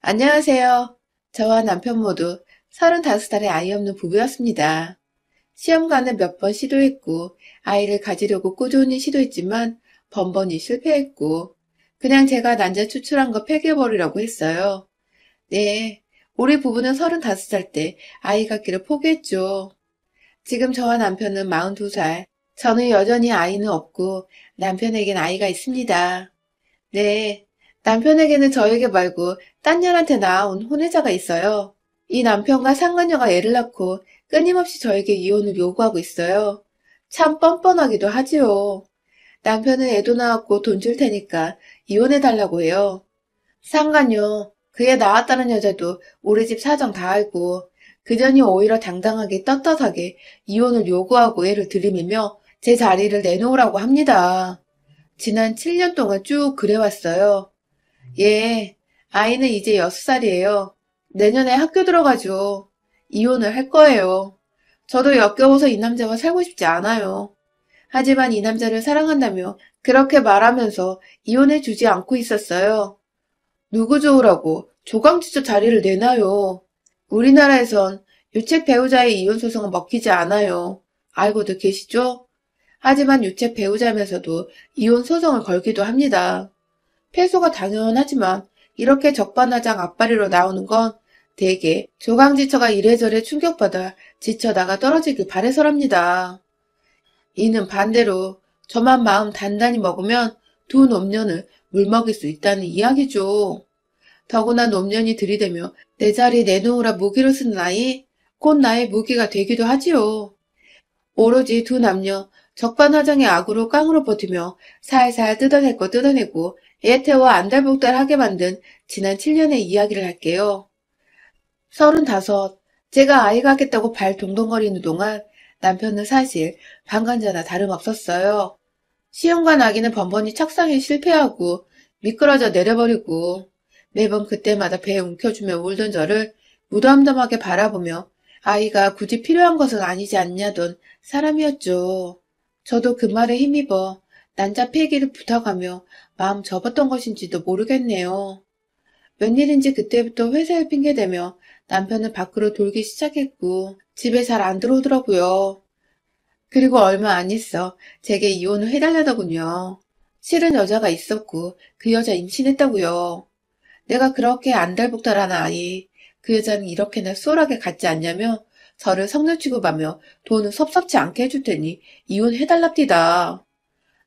안녕하세요. 저와 남편 모두 35살의 아이 없는 부부였습니다. 시험관은 몇 번 시도했고, 아이를 가지려고 꾸준히 시도했지만 번번이 실패했고, 그냥 제가 난자 추출한 거 폐기해버리라고 했어요. 네, 우리 부부는 35살 때 아이 갖기를 포기했죠. 지금 저와 남편은 42살, 저는 여전히 아이는 없고 남편에겐 아이가 있습니다. 네, 남편에게는 저에게 말고 딴 년한테 낳아온 혼외자가 있어요. 이 남편과 상간녀가 애를 낳고 끊임없이 저에게 이혼을 요구하고 있어요. 참 뻔뻔하기도 하지요. 남편은 애도 낳았고 돈 줄 테니까 이혼해달라고 해요. 상간녀, 그애 낳았다는 여자도 우리 집 사정 다 알고 그년이 오히려 당당하게 떳떳하게 이혼을 요구하고 애를 들이밀며 제 자리를 내놓으라고 합니다. 지난 7년 동안 쭉 그래왔어요. 예, 아이는 이제 6살이에요. 내년에 학교 들어가죠. 이혼을 할 거예요. 저도 역겨워서 이 남자와 살고 싶지 않아요. 하지만 이 남자를 사랑한다며 그렇게 말하면서 이혼해 주지 않고 있었어요. 누구 좋으라고 조강지처 자리를 내놔요. 우리나라에선 유책 배우자의 이혼 소송은 먹히지 않아요. 알고도 계시죠? 하지만 유책 배우자면서도 이혼 소송을 걸기도 합니다. 패소가 당연하지만 이렇게 적반하장 앞발이로 나오는 건 대개 조강지처가 이래저래 충격받아 지쳐다가 떨어지길 바래서랍니다. 이는 반대로 저만 마음 단단히 먹으면 두 노년을 물먹일 수 있다는 이야기죠. 더구나 노년이 들이대며 내 자리 내놓으라 무기로 쓰는 아이, 곧 나의 무기가 되기도 하지요. 오로지 두 남녀 적반하장의 악으로 깡으로 버티며 살살 뜯어낼 거 뜯어내고 애 태워 안달복달하게 만든 지난 7년의 이야기를 할게요. 35. 제가 아이 갖겠다고 발 동동거리는 동안 남편은 사실 방관자나 다름없었어요. 시험관 아기는 번번이 착상에 실패하고 미끄러져 내려버리고 매번 그때마다 배에 움켜쥐며 울던 저를 무덤덤하게 바라보며 아이가 굳이 필요한 것은 아니지 않냐던 사람이었죠. 저도 그 말에 힘입어 난자 폐기를 부탁하며 마음 접었던 것인지도 모르겠네요. 웬일인지 그때부터 회사를 핑계대며 남편은 밖으로 돌기 시작했고 집에 잘 안 들어오더라고요. 그리고 얼마 안 있어 제게 이혼을 해달라더군요. 싫은 여자가 있었고 그 여자 임신했다고요. 내가 그렇게 안달복달한 아이, 그 여자는 이렇게나 쏠하게 갖지 않냐며 저를 성녀 취급하며 돈은 섭섭치 않게 해줄 테니 이혼해달랍디다.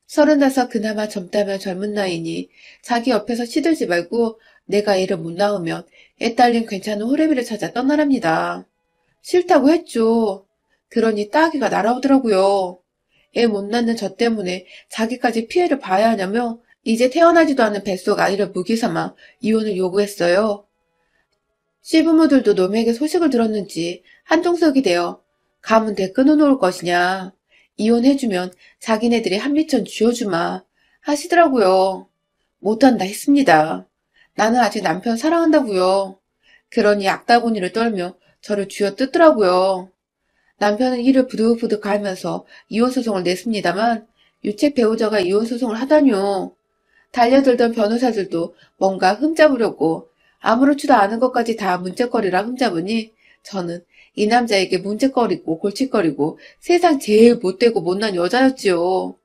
35 그나마 젊다면 젊은 나이니 자기 옆에서 시들지 말고 내가 애를 못 낳으면 애 딸린 괜찮은 호래비를 찾아 떠나랍니다. 싫다고 했죠. 그러니 따귀가 날아오더라고요. 애 못 낳는 저 때문에 자기까지 피해를 봐야 하냐며 이제 태어나지도 않은 뱃속 아이를 무기 삼아 이혼을 요구했어요. 시부모들도 놈에게 소식을 들었는지 한통속이 되어 가문대 끊어놓을 것이냐. 이혼해주면 자기네들이 한미천 쥐어주마 하시더라고요. 못한다 했습니다. 나는 아직 남편 사랑한다고요. 그러니 악다구니를 떨며 저를 쥐어뜯더라고요. 남편은 이를 부득부득 갈면서 이혼소송을 냈습니다만 유책 배우자가 이혼소송을 하다뇨. 달려들던 변호사들도 뭔가 흠잡으려고 아무렇지도 않은 것까지 다 문제거리라 흠잡으니 저는 이 남자에게 문제거리고 골칫거리고 세상 제일 못되고 못난 여자였지요.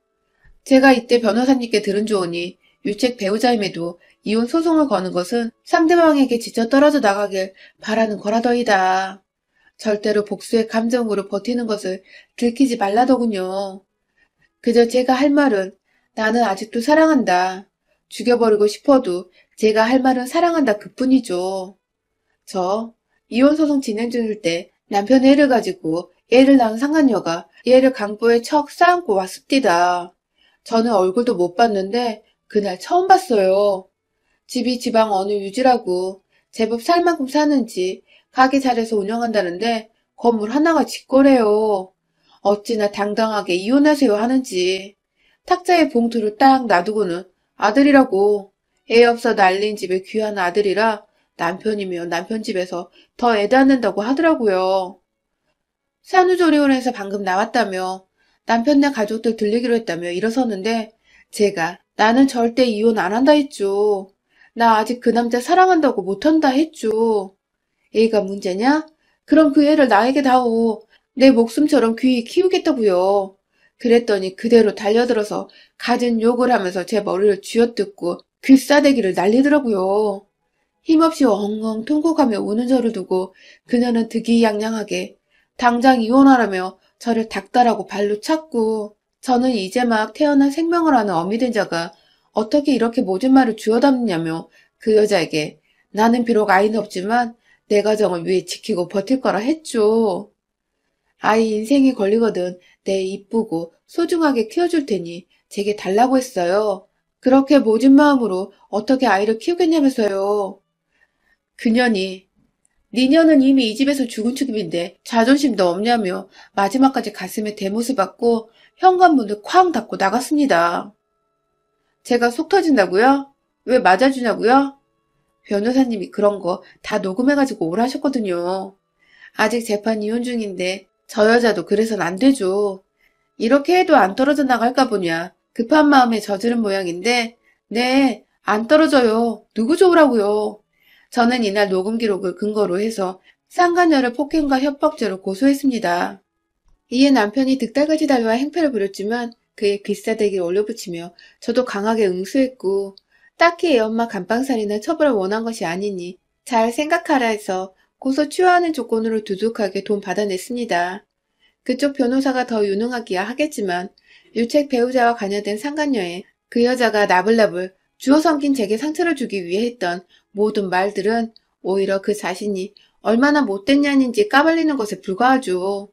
제가 이때 변호사님께 들은 조언이 유책 배우자임에도 이혼 소송을 거는 것은 상대방에게 지쳐 떨어져 나가길 바라는 거라더이다. 절대로 복수의 감정으로 버티는 것을 들키지 말라더군요. 그저 제가 할 말은 나는 아직도 사랑한다. 죽여버리고 싶어도 제가 할 말은 사랑한다 그뿐이죠. 저 이혼소송 진행 중일 때 남편 애를 가지고 애를 낳은 상간녀가 애를 강보에 척 쌓고 왔습디다. 저는 얼굴도 못 봤는데 그날 처음 봤어요. 집이 지방 어느 유지라고 제법 살 만큼 사는지 가게 잘해서 운영한다는데 건물 하나가 직거래요. 어찌나 당당하게 이혼하세요 하는지. 탁자에 봉투를 딱 놔두고는 아들이라고 애 없어 날린 집에 귀한 아들이라 남편이면 남편 집에서 더 애 낳는다고 하더라고요. 산후조리원에서 방금 나왔다며 남편네 가족들 들리기로 했다며 일어서는데 제가 나는 절대 이혼 안 한다 했죠. 나 아직 그 남자 사랑한다고 못한다 했죠. 애가 문제냐? 그럼 그 애를 나에게 다오. 내 목숨처럼 귀히 키우겠다고요. 그랬더니 그대로 달려들어서 갖은 욕을 하면서 제 머리를 쥐어뜯고 귀싸대기를 날리더라고요. 힘없이 엉엉 통곡하며 우는 저를 두고 그녀는 득이양양하게 당장 이혼하라며 저를 닥달하고 발로 찼고, 저는 이제 막 태어난 생명을 하는 어미 된 자가 어떻게 이렇게 모진 말을 주워 담느냐며 그 여자에게 나는 비록 아이는 없지만 내 가정을 위해 지키고 버틸 거라 했죠. 아이 인생이 걸리거든 내 이쁘고 소중하게 키워줄 테니 제게 달라고 했어요. 그렇게 모진 마음으로 어떻게 아이를 키우겠냐면서요. 그년이 니녀는 이미 이 집에서 죽은 축임인데 자존심도 없냐며 마지막까지 가슴에 대못을 받고 현관문을 쾅 닫고 나갔습니다. 제가 속 터진다고요? 왜 맞아주냐고요? 변호사님이 그런 거 다 녹음해가지고 오라셨거든요. 아직 재판 이혼 중인데 저 여자도 그래선 안 되죠. 이렇게 해도 안 떨어져 나갈까 보냐. 급한 마음에 저지른 모양인데 네, 안 떨어져요. 누구 좋으라고요. 저는 이날 녹음 기록을 근거로 해서 상간녀를 폭행과 협박죄로 고소했습니다. 이에 남편이 득달같이 달려와 행패를 부렸지만 그의 귀싸대기를 올려붙이며 저도 강하게 응수했고 딱히 애 엄마 감방살이나 처벌을 원한 것이 아니니 잘 생각하라 해서 고소 취하하는 조건으로 두둑하게 돈 받아냈습니다. 그쪽 변호사가 더 유능하기야 하겠지만 유책 배우자와 관여된 상간녀에 그 여자가 나불나불 주워 섬긴 제게 상처를 주기 위해 했던 모든 말들은 오히려 그 자신이 얼마나 못됐냐는지 까발리는 것에 불과하죠.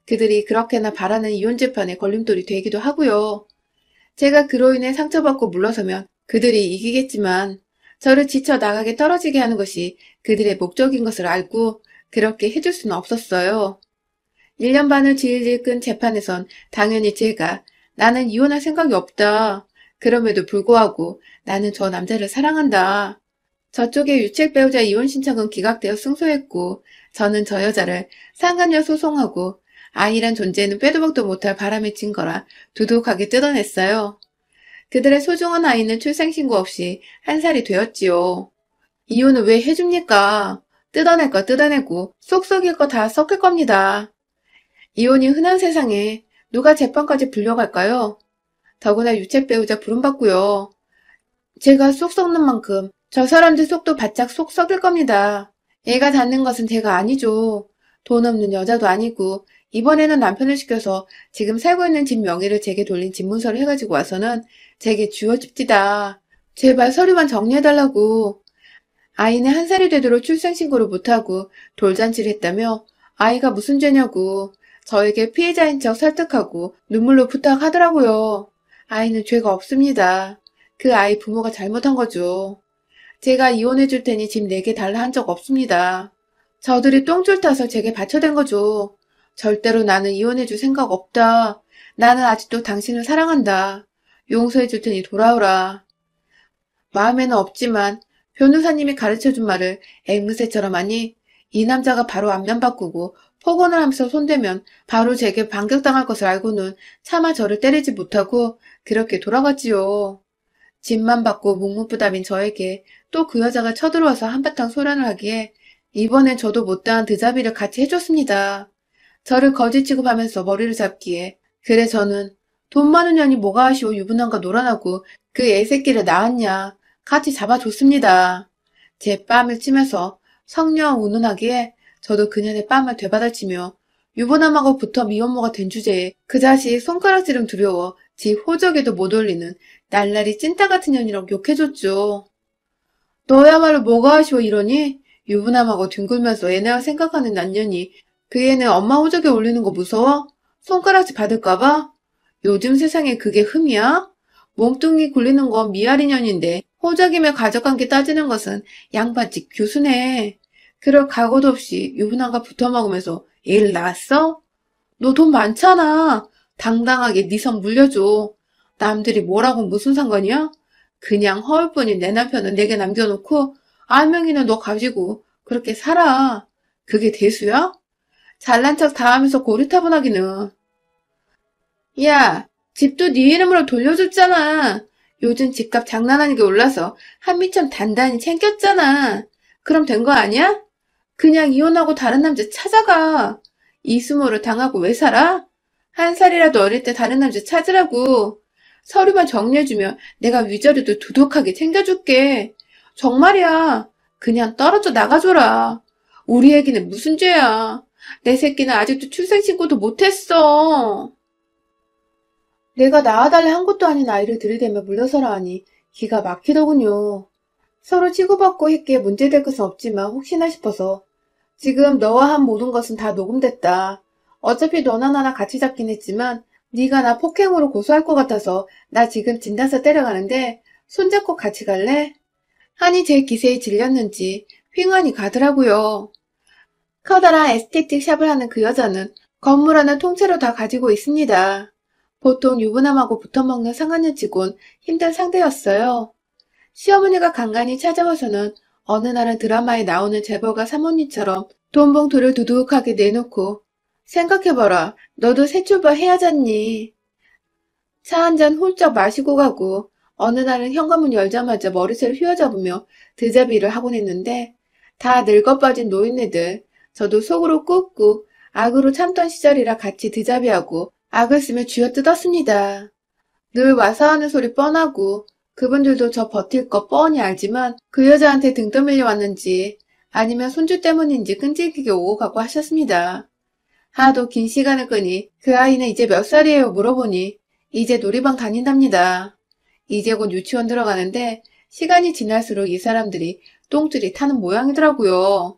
그들이 그렇게나 바라는 이혼 재판에 걸림돌이 되기도 하고요. 제가 그로 인해 상처받고 물러서면 그들이 이기겠지만 저를 지쳐 나가게 떨어지게 하는 것이 그들의 목적인 것을 알고 그렇게 해줄 수는 없었어요. 1년 반을 질질 끈 재판에선 당연히 제가 나는 이혼할 생각이 없다. 그럼에도 불구하고 나는 저 남자를 사랑한다. 저쪽의 유책 배우자 이혼 신청은 기각되어 승소했고 저는 저 여자를 상간녀 소송하고 아이란 존재는 빼도 박도 못할 바람에 친 거라 두둑하게 뜯어냈어요. 그들의 소중한 아이는 출생신고 없이 1살이 되었지요. 이혼을 왜 해줍니까? 뜯어낼 거 뜯어내고 속 썩일 거 다 섞을 겁니다. 이혼이 흔한 세상에 누가 재판까지 불려갈까요? 더구나 유책 배우자 부름받고요. 제가 속 썩는 만큼 저 사람들 속도 바짝 속 썩일 겁니다. 애가 닿는 것은 제가 아니죠. 돈 없는 여자도 아니고 이번에는 남편을 시켜서 지금 살고 있는 집 명의를 제게 돌린 집문서를 해가지고 와서는 제게 쥐어줍디다. 제발 서류만 정리해달라고. 아이는 1살이 되도록 출생신고를 못하고 돌잔치를 했다며 아이가 무슨 죄냐고 저에게 피해자인 척 설득하고 눈물로 부탁하더라고요. 아이는 죄가 없습니다. 그 아이 부모가 잘못한 거죠. 제가 이혼해줄 테니 집 4개 달라 한 적 없습니다. 저들이 똥줄 타서 제게 받쳐댄 거죠. 절대로 나는 이혼해줄 생각 없다. 나는 아직도 당신을 사랑한다. 용서해줄 테니 돌아오라. 마음에는 없지만 변호사님이 가르쳐준 말을 앵무새처럼 하니 이 남자가 바로 안면 바꾸고 폭언을 하면서 손대면 바로 제게 반격당할 것을 알고는 차마 저를 때리지 못하고 그렇게 돌아갔지요. 집만 받고 묵묵부답인 저에게 또 그 여자가 쳐들어와서 한바탕 소란을 하기에 이번엔 저도 못다한 드자비를 같이 해줬습니다. 저를 거지 취급하면서 머리를 잡기에 그래 저는 돈 많은 년이 뭐가 아쉬워 유부남과 놀아나고 그 애새끼를 낳았냐 같이 잡아줬습니다. 제 뺨을 치면서 성녀 운운하기에 저도 그년의 뺨을 되받아치며 유부남하고 붙어 미혼모가 된 주제에 그 자식 손가락질은 두려워 지 호적에도 못 올리는 날라리 찐따 같은 년이라고 욕해줬죠. 너야말로 뭐가 아쉬워 이러니? 유부남하고 뒹굴면서 애네와 생각하는 난년이 그 애는 엄마 호적에 올리는 거 무서워? 손가락질 받을까봐? 요즘 세상에 그게 흠이야? 몸뚱이 굴리는 건 미아리 년인데 호적이며 가족관계 따지는 것은 양반집 교수네. 그럴 각오도 없이 유부남과 붙어먹으면서 애를 낳았어? 너 돈 많잖아. 당당하게 네 성 물려줘. 남들이 뭐라고 무슨 상관이야? 그냥 허울뿐인 내 남편은 내게 남겨놓고 알맹이는 너 가지고 그렇게 살아. 그게 대수야? 잘난 척 다 하면서 고리타분하기는. 야, 집도 네 이름으로 돌려줬잖아. 요즘 집값 장난 아니게 올라서 한미천 단단히 챙겼잖아. 그럼 된 거 아니야? 그냥 이혼하고 다른 남자 찾아가. 이수모를 당하고 왜 살아? 한 살이라도 어릴 때 다른 남자 찾으라고. 서류만 정리해주면 내가 위자료도 두둑하게 챙겨줄게. 정말이야. 그냥 떨어져 나가줘라. 우리 애기는 무슨 죄야. 내 새끼는 아직도 출생신고도 못했어. 내가 낳아달래 한 것도 아닌 아이를 들이대며 물러서라 하니 기가 막히더군요. 서로 치고받고 했기에 문제될 것은 없지만 혹시나 싶어서 지금 너와 한 모든 것은 다 녹음됐다. 어차피 너나 나나 같이 잡긴 했지만 네가 나 폭행으로 고소할 것 같아서 나 지금 진단서 때려가는데 손잡고 같이 갈래? 하니 제 기세에 질렸는지 휑하니 가더라고요. 커다란 에스테틱 샵을 하는 그 여자는 건물 하나 통째로 다 가지고 있습니다. 보통 유부남하고 붙어먹는 상하년치곤 힘든 상대였어요. 시어머니가 간간히 찾아와서는 어느 날은 드라마에 나오는 재벌가 사모님처럼 돈봉투를 두둑하게 내놓고 생각해봐라. 너도 새 출발 해야잖니. 차 한 잔 훌쩍 마시고 가고 어느 날은 현관문 열자마자 머리채를 휘어잡으며 드자비를 하곤 했는데 다 늙어빠진 노인네들 저도 속으로 꾹꾹 악으로 참던 시절이라 같이 드자비하고 악을 쓰며 쥐어뜯었습니다. 늘 와서 하는 소리 뻔하고 그분들도 저 버틸 거 뻔히 알지만 그 여자한테 등 떠밀려 왔는지 아니면 손주 때문인지 끈질기게 오고 가고 하셨습니다. 하도 긴 시간을 끄니 그 아이는 이제 몇 살이에요 물어보니 이제 놀이방 다닌답니다. 이제 곧 유치원 들어가는데 시간이 지날수록 이 사람들이 똥줄이 타는 모양이더라고요.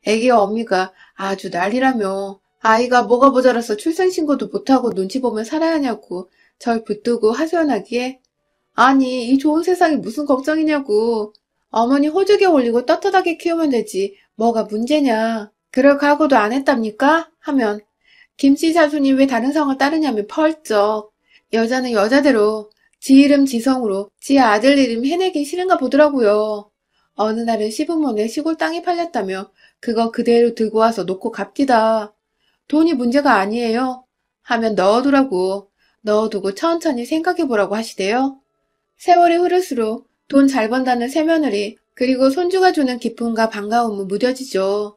애기 어미가 아주 난리라며 아이가 뭐가 모자라서 출생신고도 못하고 눈치 보면 살아야 하냐고 절 붙들고 하소연하기에 아니 이 좋은 세상이 무슨 걱정이냐고 어머니 호적에 올리고 떳떳하게 키우면 되지 뭐가 문제냐 그럴 각오도 안 했답니까? 하면 김씨 자손이 왜 다른 성을 따르냐며 펄쩍 여자는 여자대로 지 이름 지성으로 지 아들 이름 해내긴 싫은가 보더라고요. 어느 날은 시부모네 시골 땅이 팔렸다며 그거 그대로 들고 와서 놓고 갑디다. 돈이 문제가 아니에요. 하면 넣어두라고. 넣어두고 천천히 생각해보라고 하시대요. 세월이 흐를수록 돈 잘 번다는 새며느리 그리고 손주가 주는 기쁨과 반가움은 무뎌지죠.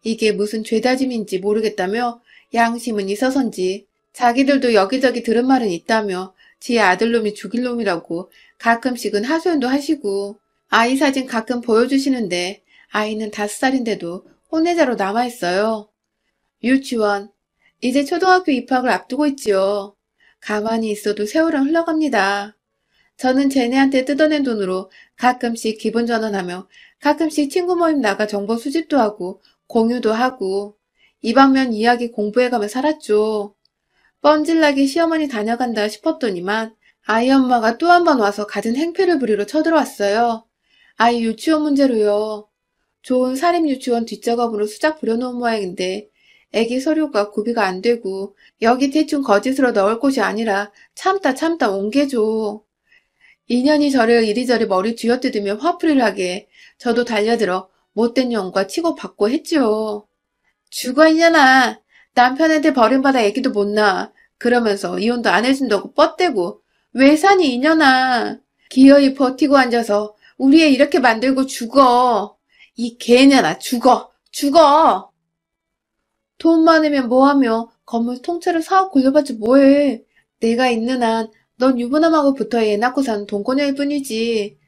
이게 무슨 죄다짐인지 모르겠다며 양심은 있어서인지 자기들도 여기저기 들은 말은 있다며 지 아들놈이 죽일 놈이라고 가끔씩은 하소연도 하시고 아이 사진 가끔 보여주시는데 아이는 5살인데도 혼내자로 남아있어요. 유치원, 이제 초등학교 입학을 앞두고 있지요. 가만히 있어도 세월은 흘러갑니다. 저는 쟤네한테 뜯어낸 돈으로 가끔씩 기분 전환하며 가끔씩 친구 모임 나가 정보 수집도 하고 공유도 하고 이 방면 이야기 공부해가며 살았죠. 뻔질나게 시어머니 다녀간다 싶었더니만 아이 엄마가 또 한 번 와서 갖은 행패를 부리러 쳐들어왔어요. 아이 유치원 문제로요. 좋은 사립유치원 뒷작업으로 수작 부려놓은 모양인데 애기 서류가 구비가 안 되고 여기 대충 거짓으로 넣을 곳이 아니라 참다 옮겨줘. 인연이 저를 이리저리 머리 쥐어뜯으며 화풀이를 하게 저도 달려들어 못된 년과 치고받고 했지요. 죽어 이년아. 남편한테 버림받아 애기도 못 낳아. 그러면서 이혼도 안 해준다고 뻗대고 왜 사니 이년아. 기어이 버티고 앉아서 우리 애 이렇게 만들고 죽어. 이 개년아 죽어. 돈 많으면 뭐하며 건물 통째로 사업 굴려봤지 뭐해. 내가 있는 한 넌 유부남하고 붙어 애 낳고 사는 돈꺼녀일 뿐이지.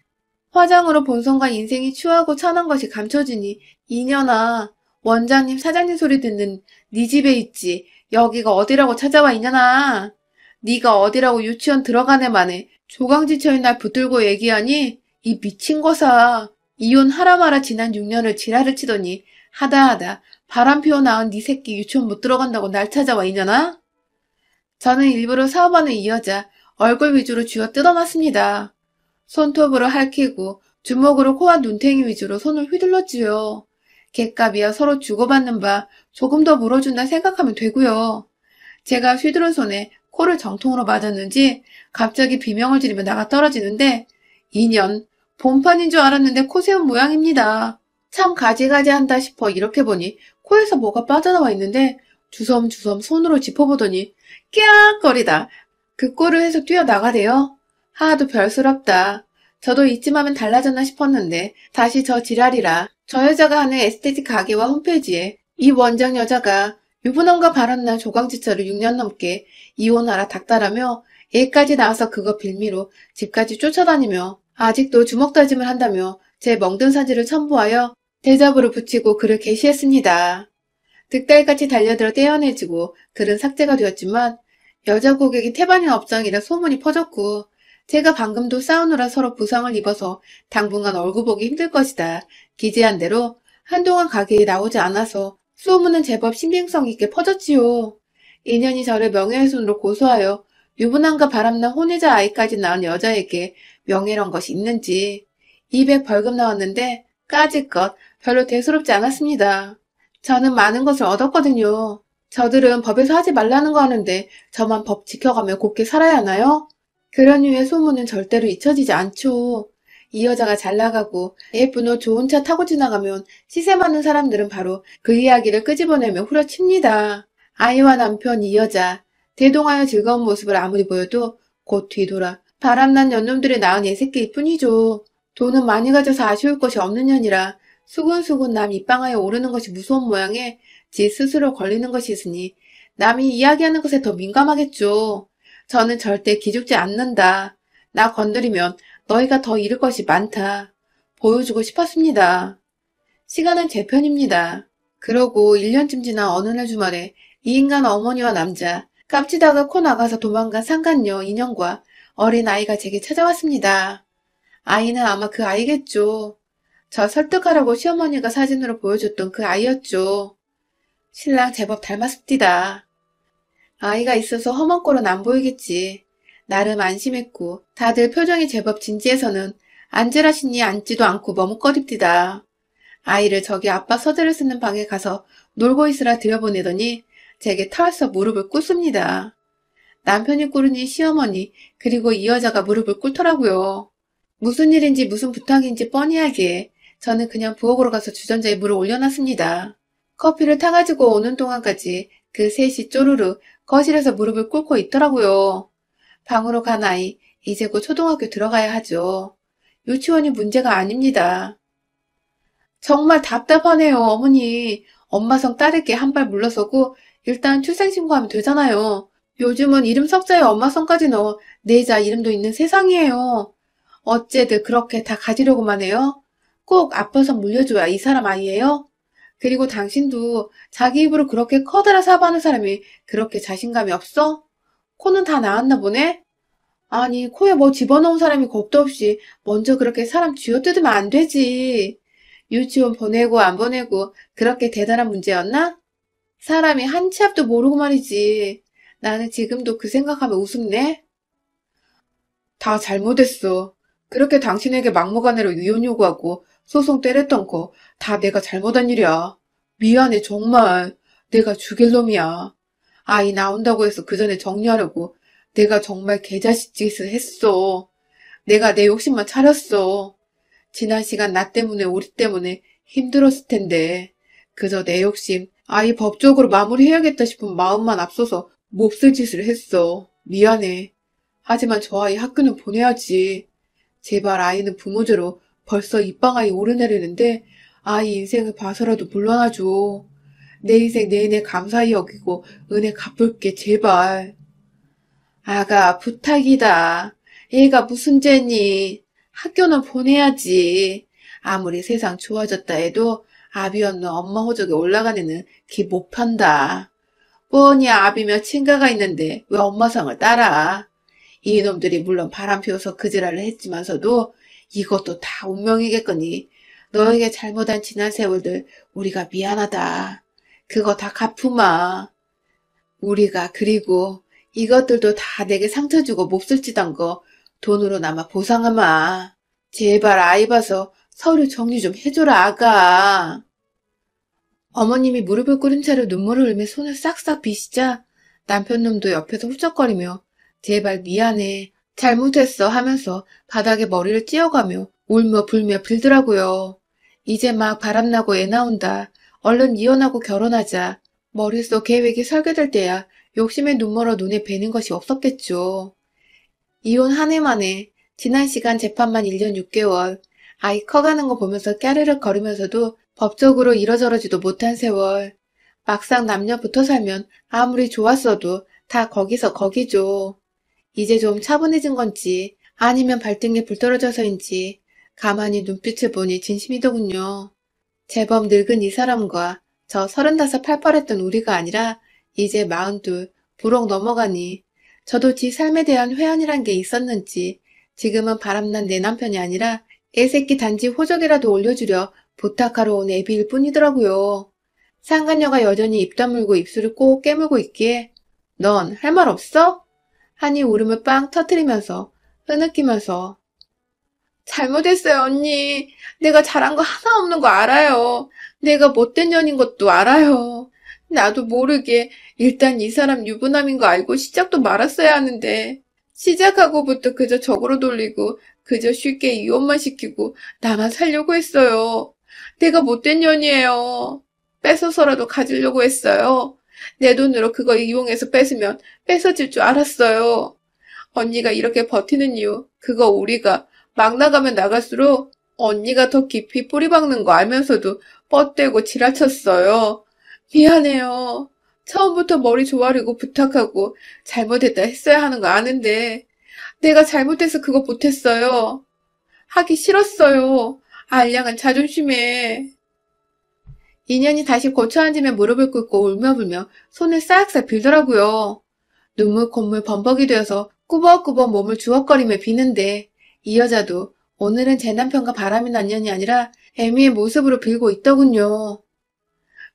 화장으로 본성과 인생이 추하고 찬한 것이 감춰지니 이년아. 원장님 사장님 소리 듣는 네 집에 있지. 여기가 어디라고 찾아와 이년아. 네가 어디라고 유치원 들어가네 만에 조강지처인 날 붙들고 얘기하니 이 미친 거사. 이혼하라 마라 지난 6년을 지랄을 치더니 하다 바람 피워 낳은 네 새끼 유치원 못 들어간다고 날 찾아와 이년아. 저는 일부러 사업하는 이 여자 얼굴 위주로 쥐어 뜯어놨습니다. 손톱으로 핥히고 주먹으로 코와 눈탱이 위주로 손을 휘둘렀지요. 객값이야 서로 주고받는 바 조금 더 물어준다 생각하면 되고요. 제가 휘두른 손에 코를 정통으로 맞았는지 갑자기 비명을 지르며 나가 떨어지는데 인연 본판인 줄 알았는데 코 세운 모양입니다. 참 가지가지한다 싶어 이렇게 보니 코에서 뭐가 빠져나와 있는데 주섬주섬 손으로 짚어보더니 깨악거리다 그 꼴을 해서 뛰어나가대요. 하하도 별스럽다. 저도 이쯤 하면 달라졌나 싶었는데 다시 저 지랄이라. 저 여자가 하는 에스테틱 가게와 홈페이지에 이 원장 여자가 유부남과 바람난 조강지처를 6년 넘게 이혼하라 닥달하며 애까지 나와서 그거 빌미로 집까지 쫓아다니며 아직도 주먹다짐을 한다며 제 멍든 사진을 첨부하여 대자보를 붙이고 글을 게시했습니다. 득달같이 달려들어 떼어내지고 글은 삭제가 되었지만 여자 고객이 태반인 업장이라 소문이 퍼졌고 제가 방금도 싸우느라 서로 부상을 입어서 당분간 얼굴 보기 힘들 것이다. 기재한 대로 한동안 가게에 나오지 않아서 소문은 제법 신빙성 있게 퍼졌지요. 인연이 저를 명예훼손으로 고소하여 유부남과 바람난 혼외자 아이까지 낳은 여자에게 명예란 것이 있는지 200 벌금 나왔는데 까짓것 별로 대수롭지 않았습니다. 저는 많은 것을 얻었거든요. 저들은 법에서 하지 말라는 거 하는데 저만 법 지켜가며 곱게 살아야 하나요? 그런 류의 소문은 절대로 잊혀지지 않죠. 이 여자가 잘 나가고 예쁜 옷 좋은 차 타고 지나가면 시세 많은 사람들은 바로 그 이야기를 끄집어내며 후려칩니다. 아이와 남편 이 여자 대동하여 즐거운 모습을 아무리 보여도 곧 뒤돌아 바람난 년놈들이 낳은 애새끼일 뿐이죠. 돈은 많이 가져서 아쉬울 것이 없는 년이라 수군수군 남 입방아에 오르는 것이 무서운 모양에 지 스스로 걸리는 것이 있으니 남이 이야기하는 것에 더 민감하겠죠. 저는 절대 기죽지 않는다. 나 건드리면 너희가 더 잃을 것이 많다. 보여주고 싶었습니다. 시간은 제 편입니다. 그러고 1년쯤 지난 어느 날 주말에 이 인간 어머니와 남자 깜치다가 코 나가서 도망간 상간녀 인형과 어린 아이가 제게 찾아왔습니다. 아이는 아마 그 아이겠죠. 저 설득하라고 시어머니가 사진으로 보여줬던 그 아이였죠. 신랑 제법 닮았습디다. 아이가 있어서 험한 꼴은 안 보이겠지. 나름 안심했고 다들 표정이 제법 진지해서는 앉으라시니 앉지도 않고 머뭇거립디다. 아이를 저기 아빠 서재를 쓰는 방에 가서 놀고 있으라 들여보내더니 제게 털썩 무릎을 꿇습니다. 남편이 꿇으니 시어머니 그리고 이 여자가 무릎을 꿇더라고요. 무슨 일인지 무슨 부탁인지 뻔히 하기에 저는 그냥 부엌으로 가서 주전자에 물을 올려놨습니다. 커피를 타가지고 오는 동안까지 그 셋이 쪼르르 거실에서 무릎을 꿇고 있더라고요. 방으로 간 아이, 이제 곧 초등학교 들어가야 하죠. 유치원이 문제가 아닙니다. 정말 답답하네요, 어머니. 엄마 성 따르게 한 발 물러서고 일단 출생신고하면 되잖아요. 요즘은 이름 석자에 엄마 성까지 넣어 내자 이름도 있는 세상이에요. 어째들 그렇게 다 가지려고만 해요? 꼭 아빠서 물려줘야 이 사람 아이예요? 그리고 당신도 자기 입으로 그렇게 커다란 사과하는 사람이 그렇게 자신감이 없어? 코는 다 나았나 보네? 아니, 코에 뭐 집어넣은 사람이 겁도 없이 먼저 그렇게 사람 쥐어뜯으면 안 되지. 유치원 보내고 안 보내고 그렇게 대단한 문제였나? 사람이 한 치 앞도 모르고 말이지. 나는 지금도 그 생각하면 우습네. 다 잘못했어. 그렇게 당신에게 막무가내로 이혼 요구하고 소송 때렸던 거 다 내가 잘못한 일이야. 미안해 정말. 내가 죽일 놈이야. 아이 나온다고 해서 그 전에 정리하려고 내가 정말 개자식 짓을 했어. 내가 내 욕심만 차렸어. 지난 시간 나 때문에 우리 때문에 힘들었을 텐데 그저 내 욕심 아이 법적으로 마무리해야겠다 싶은 마음만 앞서서 몹쓸 짓을 했어. 미안해. 하지만 저 아이 학교는 보내야지. 제발 아이는 부모제로 벌써 입방아이 오르내리는데 아이 인생을 봐서라도 물러나줘. 내 인생 내내 감사히 여기고 은혜 갚을게 제발. 아가 부탁이다. 얘가 무슨 죄니? 학교는 보내야지. 아무리 세상 좋아졌다 해도 아비 없는 엄마 호적에 올라간 애는 기 못 편다. 뻔히 아비며 친가가 있는데 왜 엄마 상을 따라? 이놈들이 물론 바람 피워서 그 지랄을 했지만서도 이것도 다 운명이겠거니. 너에게 잘못한 지난 세월들 우리가 미안하다. 그거 다 갚으마. 우리가 그리고 이것들도 다 내게 상처 주고 몹쓸 짓 한 거 돈으로나마 보상하마. 제발 아이 봐서 서류 정리 좀 해줘라 아가. 어머님이 무릎을 꿇은 채로 눈물을 흘며 손을 싹싹 비시자 남편 놈도 옆에서 훌쩍거리며 제발 미안해. 잘못했어 하면서 바닥에 머리를 찧어가며 울며 불며 빌더라고요. 이제 막 바람나고 애 나온다. 얼른 이혼하고 결혼하자. 머릿속 계획이 설계될 때야 욕심에 눈멀어 눈에 뵈는 것이 없었겠죠. 이혼 한 해 만에 지난 시간 재판만 1년 6개월, 아이 커가는 거 보면서 까르륵 거리면서도 법적으로 이러저러지도 못한 세월. 막상 남녀 붙어 살면 아무리 좋았어도 다 거기서 거기죠. 이제 좀 차분해진 건지 아니면 발등에 불 떨어져서인지 가만히 눈빛을 보니 진심이더군요. 제법 늙은 이 사람과 저 35 팔팔했던 우리가 아니라 이제 42 부록 넘어가니 저도 지 삶에 대한 회한이란 게 있었는지 지금은 바람난 내 남편이 아니라 애새끼 단지 호적이라도 올려주려 부탁하러 온 애비일 뿐이더라고요. 상간녀가 여전히 입 다물고 입술을 꼭 깨물고 있기에 넌 할 말 없어? 하니 울음을 빵 터뜨리면서 흐느끼면서 잘못했어요, 언니. 내가 잘한 거 하나 없는 거 알아요. 내가 못된 년인 것도 알아요. 나도 모르게 일단 이 사람 유부남인 거 알고 시작도 말았어야 하는데 시작하고부터 그저 적으로 돌리고 그저 쉽게 이혼만 시키고 나만 살려고 했어요. 내가 못된 년이에요. 뺏어서라도 가지려고 했어요. 내 돈으로 그거 이용해서 뺏으면 뺏어질 줄 알았어요. 언니가 이렇게 버티는 이유, 그거 우리가 막 나가면 나갈수록 언니가 더 깊이 뿌리 박는 거 알면서도 뻗대고 지랄쳤어요. 미안해요. 처음부터 머리 조아리고 부탁하고 잘못했다 했어야 하는 거 아는데 내가 잘못해서 그거 못했어요. 하기 싫었어요. 알량한 자존심에. 인연이 다시 고쳐 앉으며 무릎을 꿇고 울며불며 손을 싹싹 빌더라고요. 눈물 콧물 범벅이 되어서 꾸벅꾸벅 몸을 주걱거리며 비는데 이 여자도 오늘은 제 남편과 바람이 난 년이 아니라 애미의 모습으로 빌고 있더군요.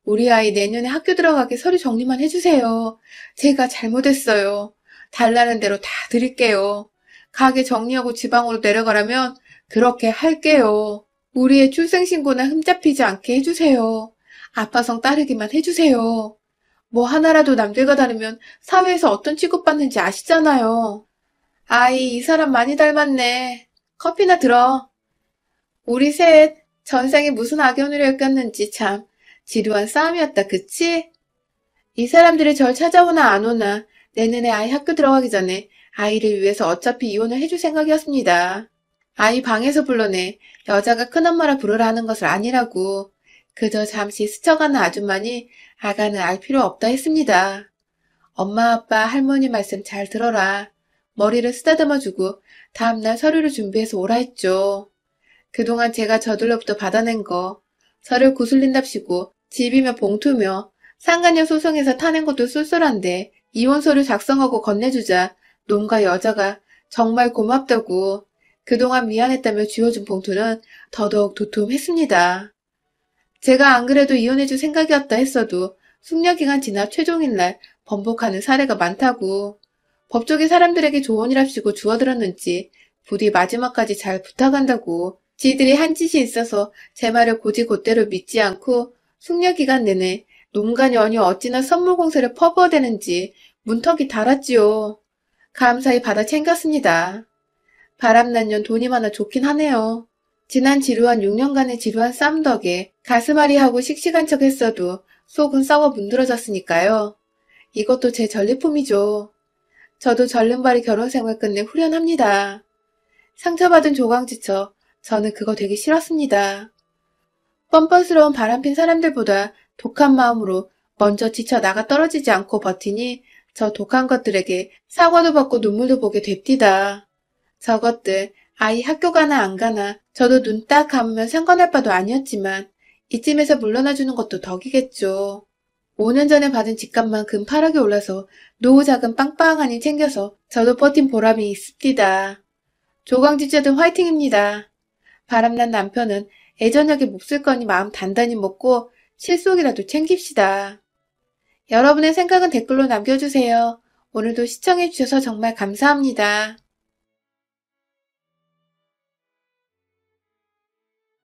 우리 아이 내년에 학교 들어가게 서류 정리만 해주세요. 제가 잘못했어요. 달라는 대로 다 드릴게요. 가게 정리하고 지방으로 내려가라면 그렇게 할게요. 우리의 출생신고나 흠잡히지 않게 해주세요. 아빠성 따르기만 해주세요. 뭐 하나라도 남들과 다르면 사회에서 어떤 취급받는지 아시잖아요. 아이, 이 사람 많이 닮았네. 커피나 들어. 우리 셋 전생에 무슨 악연으로 엮였는지 참 지루한 싸움이었다, 그치? 이 사람들이 절 찾아오나 안 오나 내년에 아이 학교 들어가기 전에 아이를 위해서 어차피 이혼을 해줄 생각이었습니다. 아이 방에서 불러내 여자가 큰엄마라 부르라 하는 것을 아니라고 그저 잠시 스쳐가는 아줌마니 아가는 알 필요 없다 했습니다. 엄마 아빠 할머니 말씀 잘 들어라. 머리를 쓰다듬어주고 다음날 서류를 준비해서 오라 했죠. 그동안 제가 저들로부터 받아낸 거 저를 구슬린답시고 집이며 봉투며 상간녀 소송에서 타낸 것도 쏠쏠한데 이혼서류 작성하고 건네주자 놈과 여자가 정말 고맙다고 그동안 미안했다며 쥐어준 봉투는 더더욱 두툼했습니다. 제가 안 그래도 이혼해줄 생각이었다 했어도 숙려기간 지나 최종일날 번복하는 사례가 많다고 법조계 사람들에게 조언이랍시고 주워들었는지 부디 마지막까지 잘 부탁한다고 지들이 한 짓이 있어서 제 말을 곧이곧대로 믿지 않고 숙려기간 내내 놈과 연이 어찌나 선물 공세를 퍼부어대는지 문턱이 달았지요. 감사히 받아 챙겼습니다. 바람난 년 돈이 많아 좋긴 하네요. 지난 지루한 6년간의 지루한 싸움 덕에 가슴앓이하고 씩씩한 척 했어도 속은 썩어 문드러졌으니까요. 이것도 제 전리품이죠. 저도 절름발이 결혼생활 끝내 후련합니다. 상처받은 조강지처 저는 그거 되게 싫었습니다. 뻔뻔스러운 바람핀 사람들보다 독한 마음으로 먼저 지쳐 나가 떨어지지 않고 버티니 저 독한 것들에게 사과도 받고 눈물도 보게 됩디다. 저것들 아이 학교 가나 안 가나 저도 눈 딱 감으면 상관할 바도 아니었지만 이쯤에서 물러나주는 것도 덕이겠죠. 5년 전에 받은 집값만 금 8억이 올라서 노후 자금 빵빵하니 챙겨서 저도 버틴 보람이 있습니다. 조강지자들 화이팅입니다. 바람난 남편은 애저녁에 몹쓸 거니 마음 단단히 먹고 실속이라도 챙깁시다. 여러분의 생각은 댓글로 남겨주세요. 오늘도 시청해주셔서 정말 감사합니다.